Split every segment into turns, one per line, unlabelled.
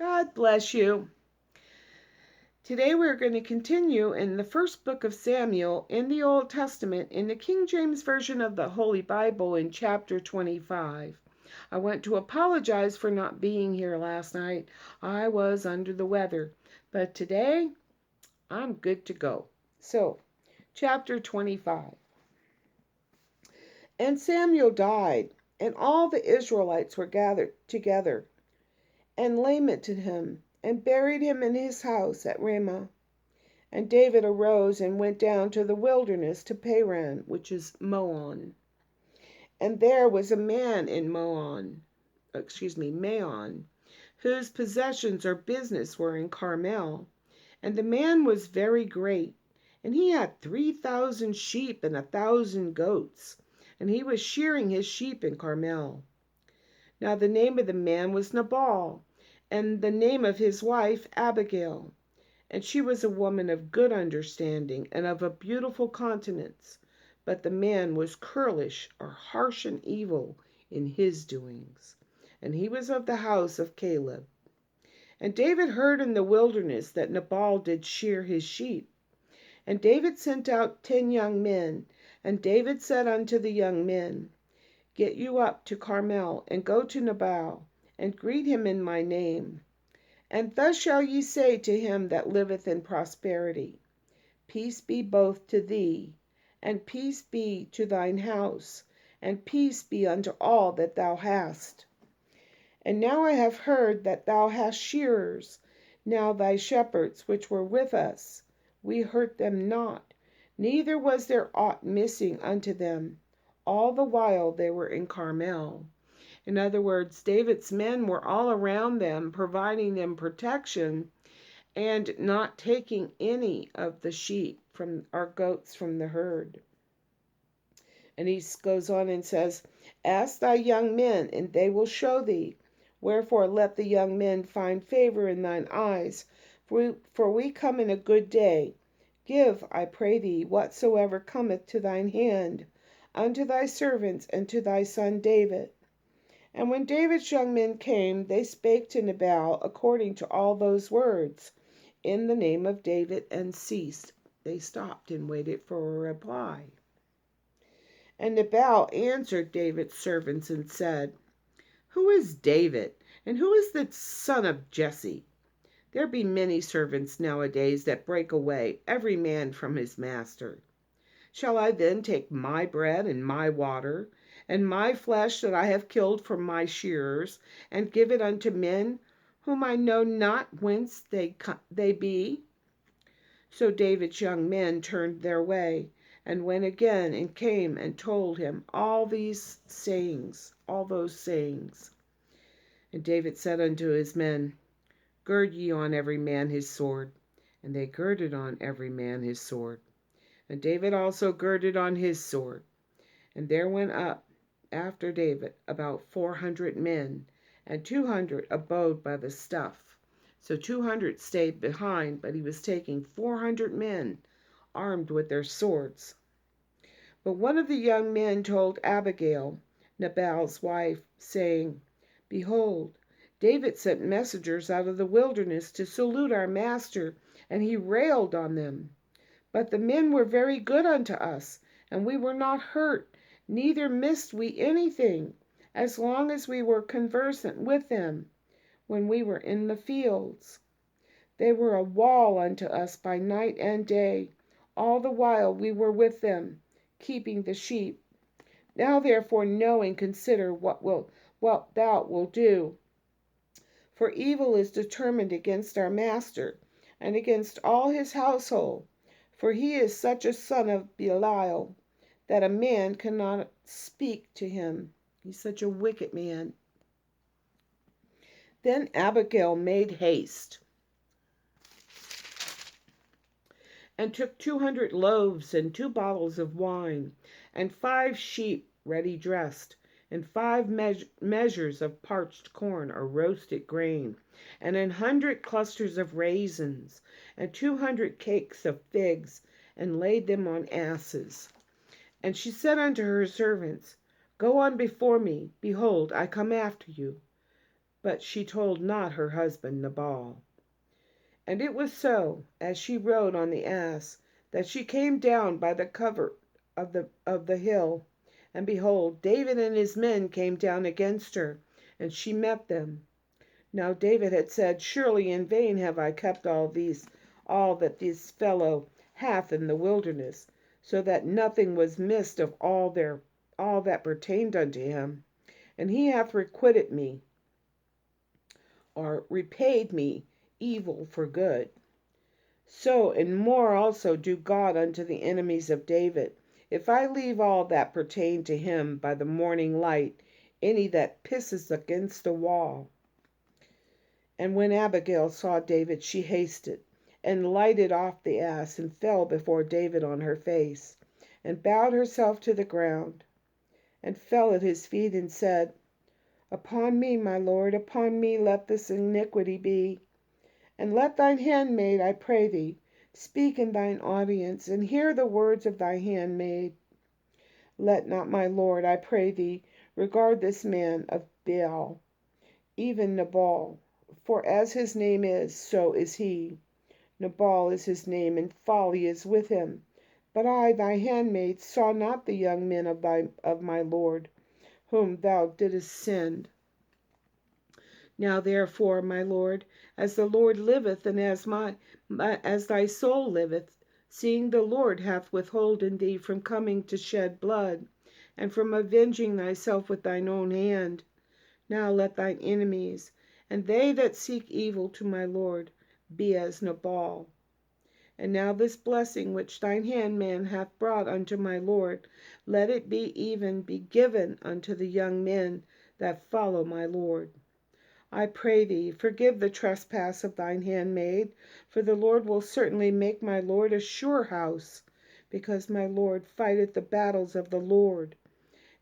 God bless you. Today we're going to continue in the first book of Samuel in the Old Testament in the King James Version of the Holy Bible in chapter 25. I want to apologize for not being here last night. I was under the weather, but today I'm good to go. So, chapter 25. And Samuel died, and all the Israelites were gathered together and lamented him, and buried him in his house at Ramah. And David arose and went down to the wilderness to Paran, which is Maon. And there was a man in Maon, whose possessions or business were in Carmel. And the man was very great, and he had 3,000 sheep and 1,000 goats, and he was shearing his sheep in Carmel. Now the name of the man was Nabal, and the name of his wife Abigail. And she was a woman of good understanding and of a beautiful countenance. But the man was churlish or harsh and evil in his doings. And he was of the house of Caleb. And David heard in the wilderness that Nabal did shear his sheep. And David sent out 10 young men. And David said unto the young men, Get you up to Carmel, and go to Nabal, and greet him in my name. And thus shall ye say to him that liveth in prosperity, Peace be both to thee, and peace be to thine house, and peace be unto all that thou hast. And now I have heard that thou hast shearers. Now thy shepherds which were with us, we hurt them not, neither was there aught missing unto them, all the while they were in Carmel. In other words, David's men were all around them, providing them protection and not taking any of the sheep or goats from the herd. And he goes on and says, Ask thy young men, and they will show thee. Wherefore let the young men find favor in thine eyes, for we come in a good day. Give, I pray thee, whatsoever cometh to thine hand, unto thy servants and to thy son David. And when David's young men came, they spake to Nabal according to all those words in the name of David, and ceased. They stopped and waited for a reply. And Nabal answered David's servants and said, Who is David, and who is the son of Jesse? There be many servants nowadays that break away, every man from his master. Shall I then take my bread and my water, and my flesh that I have killed from my shearers, and give it unto men whom I know not whence they be? So David's young men turned their way, and went again, and came and told him all those sayings. And David said unto his men, Gird ye on every man his sword. And they girded on every man his sword. And David also girded on his sword. And there went up after David about 400 men, and 200 abode by the stuff. So 200 stayed behind, but he was taking 400 men armed with their swords. But one of the young men told Abigail, Nabal's wife, saying, Behold, David sent messengers out of the wilderness to salute our master, and he railed on them. But the men were very good unto us, and we were not hurt, neither missed we anything, as long as we were conversant with them, when we were in the fields. They were a wall unto us by night and day, all the while we were with them, keeping the sheep. Now therefore know and consider what thou wilt do. For evil is determined against our master, and against all his household, for he is such a son of Belial, that a man cannot speak to him. He's such a wicked man. Then Abigail made haste, and took 200 loaves, and 2 bottles of wine, and 5 sheep ready dressed, and 5 measures of parched corn or roasted grain, and 100 clusters of raisins, and 200 cakes of figs, and laid them on asses. And she said unto her servants, Go on before me, behold, I come after you. but she told not her husband Nabal. And it was so, as she rode on the ass, that she came down by the covert of the hill, and behold, David and his men came down against her, and she met them. Now David had said, Surely in vain have I kept all that this fellow hath in the wilderness, so that nothing was missed of all that pertained unto him. And he hath requited me, or repaid me, evil for good. So and more also do God unto the enemies of David, if I leave all that pertain to him by the morning light, any that pisses against the wall. And when Abigail saw David, she hasted, and lighted off the ass, and fell before David on her face, and bowed herself to the ground, and fell at his feet, and said, Upon me, my lord, upon me let this iniquity be. And let thine handmaid, I pray thee, speak in thine audience, and hear the words of thy handmaid. Let not my lord, I pray thee, regard this man of Baal, even Nabal, for as his name is, so is he. Nabal is his name, and folly is with him. But I, thy handmaid, saw not the young men of my lord, whom thou didst send. Now therefore, my lord, as the Lord liveth, and as thy soul liveth, seeing the Lord hath withholden thee from coming to shed blood, and from avenging thyself with thine own hand, now let thine enemies, and they that seek evil to my lord, be as Nabal. And now this blessing which thine handmaid hath brought unto my lord, let it be given unto the young men that follow my lord. I pray thee, forgive the trespass of thine handmaid, for the Lord will certainly make my lord a sure house, because my lord fighteth the battles of the Lord,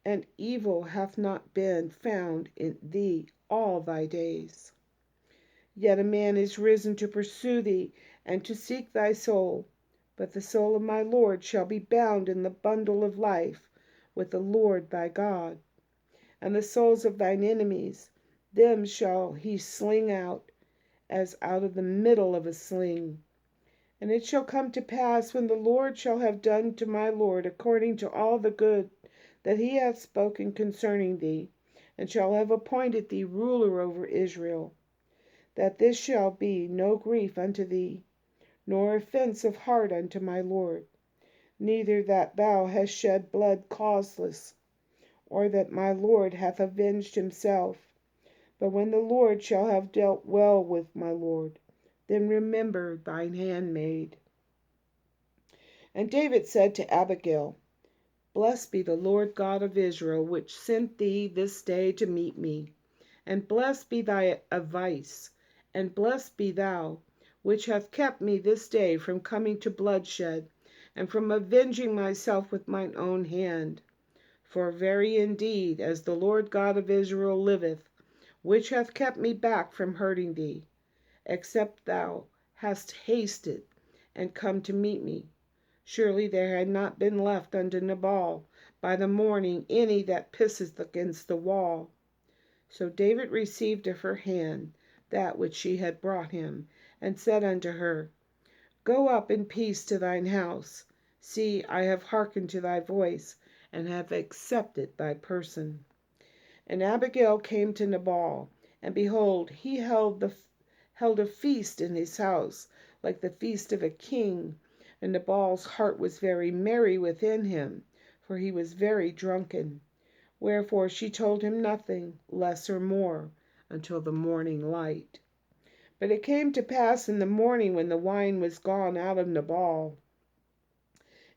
and evil hath not been found in thee all thy days. Yet a man is risen to pursue thee, and to seek thy soul, but the soul of my lord shall be bound in the bundle of life with the Lord thy God. And the souls of thine enemies, them shall he sling out, as out of the middle of a sling. And it shall come to pass, when the Lord shall have done to my lord according to all the good that he hath spoken concerning thee, and shall have appointed thee ruler over Israel, that this shall be no grief unto thee, nor offense of heart unto my lord, neither that thou hast shed blood causeless, or that my lord hath avenged himself. But when the Lord shall have dealt well with my lord, then remember thine handmaid. And David said to Abigail, Blessed be the Lord God of Israel, which sent thee this day to meet me. And blessed be thy advice, and blessed be thou, which hath kept me this day from coming to bloodshed, and from avenging myself with mine own hand. For very indeed, as the Lord God of Israel liveth, which hath kept me back from hurting thee, except thou hast hasted and come to meet me, surely there had not been left unto Nabal by the morning any that pisseth against the wall. So David received of her hand that which she had brought him, and said unto her, Go up in peace to thine house. See, I have hearkened to thy voice, and have accepted thy person. And Abigail came to Nabal, and behold, he held a feast in his house, like the feast of a king. And Nabal's heart was very merry within him, for he was very drunken. Wherefore she told him nothing, less or more, until the morning light. But it came to pass in the morning, when the wine was gone out of Nabal,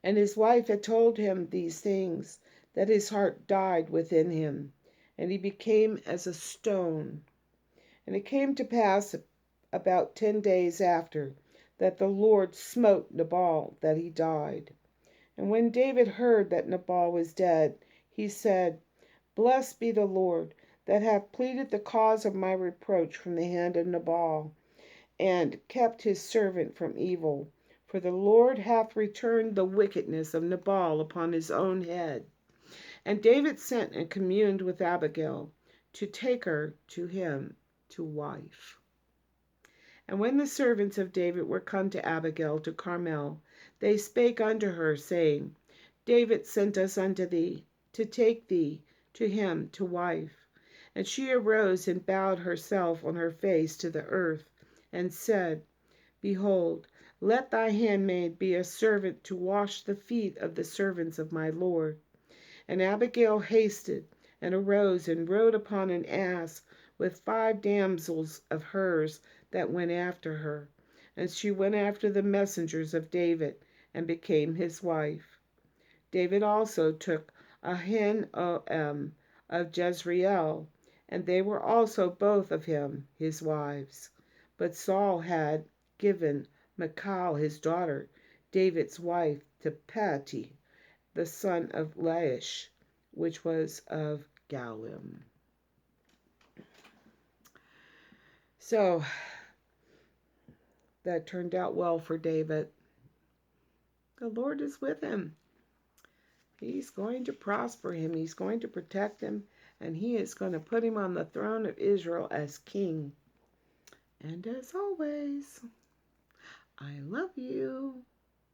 and his wife had told him these things, that his heart died within him, and he became as a stone. And it came to pass about 10 days after, that the Lord smote Nabal, that he died. And when David heard that Nabal was dead, he said, Blessed be the Lord, that hath pleaded the cause of my reproach from the hand of Nabal, and kept his servant from evil. For the Lord hath returned the wickedness of Nabal upon his own head. And David sent and communed with Abigail, to take her to him. to wife. And when the servants of David were come to Abigail to Carmel, they spake unto her, saying, David sent us unto thee, to take thee to him to wife. And she arose and bowed herself on her face to the earth, and said, Behold, let thy handmaid be a servant to wash the feet of the servants of my Lord. And Abigail hasted, and arose, and rode upon an ass with 5 damsels of hers that went after her. And she went after the messengers of David, and became his wife. David also took Ahinoam of Jezreel, and they were also both of him his wives. But Saul had given Michal his daughter, David's wife, to Patti, the son of Laish, which was of Galim. So that turned out well for David. The Lord is with him. He's going to prosper him. He's going to protect him. And he is going to put him on the throne of Israel as king. And as always, I love you.